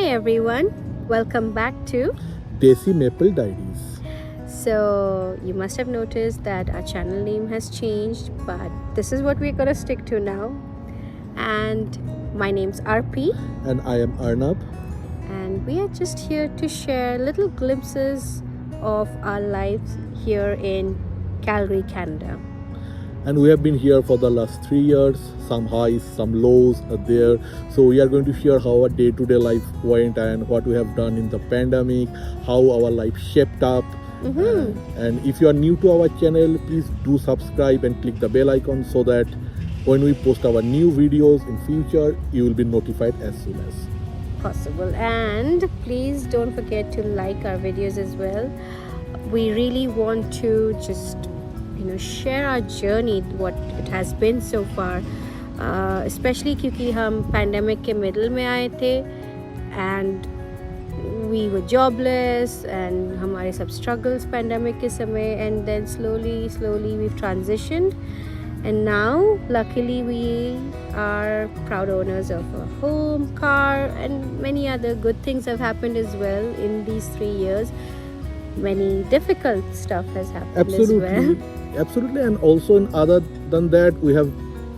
everyone, welcome back to Desi Maple Diaries. So you must have noticed that our channel name has changed, but this is what we're gonna stick to now. And my name's RP, And I am Arnab. and we are just here to share little glimpses of our lives here in Calgary, Canada. And we have been here for the last 3 years. Some highs, some lows are there. So we are going to share how our day-to-day life went and what we have done in the pandemic, how our life shaped up. And if you are new to our channel, please do subscribe and click the bell icon so that when we post our new videos in future, you will be notified as soon as Possible. And please don't forget to like our videos as well. We really want to just share our journey, what it has been so far, especially क्योंकि हम pandemic के middle में आए थे and we were jobless and हमारे सब struggles pandemic के समय, and then slowly we've transitioned, and now luckily we are proud owners of a home, car, and many other good things have happened as well in these 3 years. Many difficult stuff has happened as well. Absolutely. And also, other than that, we have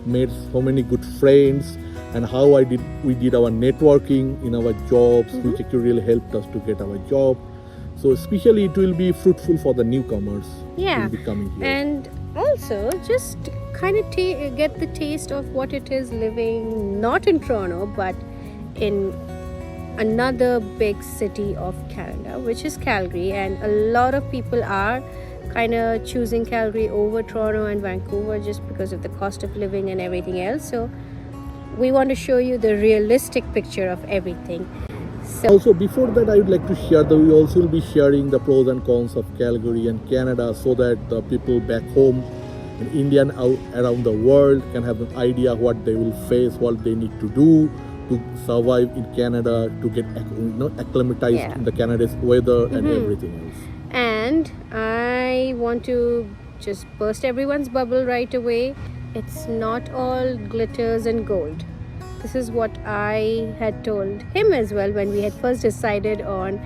made so many good friends, and how we did our networking in our jobs, which actually really helped us to get our job. So especially it will be fruitful for the newcomers who will be coming here. And also just kind of get the taste of what it is living not in Toronto but in another big city of Canada, which is Calgary. And a lot of people are kind of choosing Calgary over Toronto and Vancouver just because of the cost of living and everything else. So we want to show you the realistic picture of everything. So also, before that, I would like to share that we also will be sharing the pros and cons of Calgary and Canada, so that the people back home and Indian around the world can have an idea what they will face, what they need to do to survive in Canada, to get acclimatized in the Canada's weather and everything else. And I want to just burst everyone's bubble right away. It's not all glitters and gold. This is what I had told him as well when we had first decided on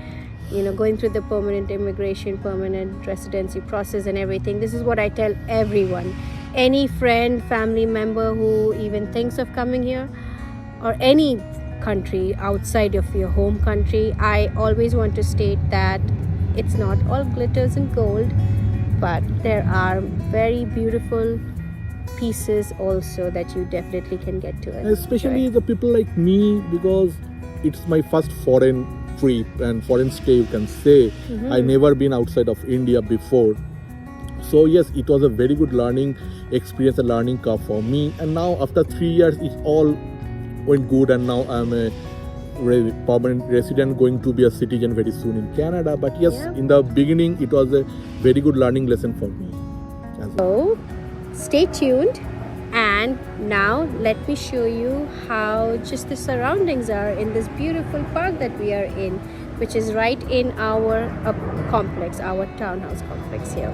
going through the permanent immigration, permanent residency process and everything. This is what I tell everyone, any friend, family member who even thinks of coming here, or any country outside of your home country. I always want to state that it's not all glitters and gold, but there are very beautiful pieces also that you definitely can get to it. Especially the people like me, because it's my first foreign trip and foreign stay, you can say. I never been outside of India before. So yes, it was a very good learning experience, a learning curve for me. And now after 3 years, it all went good, and now I'm a permanent resident, going to be a citizen very soon in Canada. But yes, in the beginning, it was a very good learning lesson for me as well. So stay tuned, and now let me show you how just the surroundings are in this beautiful park that we are in, which is right in our complex, our townhouse complex here.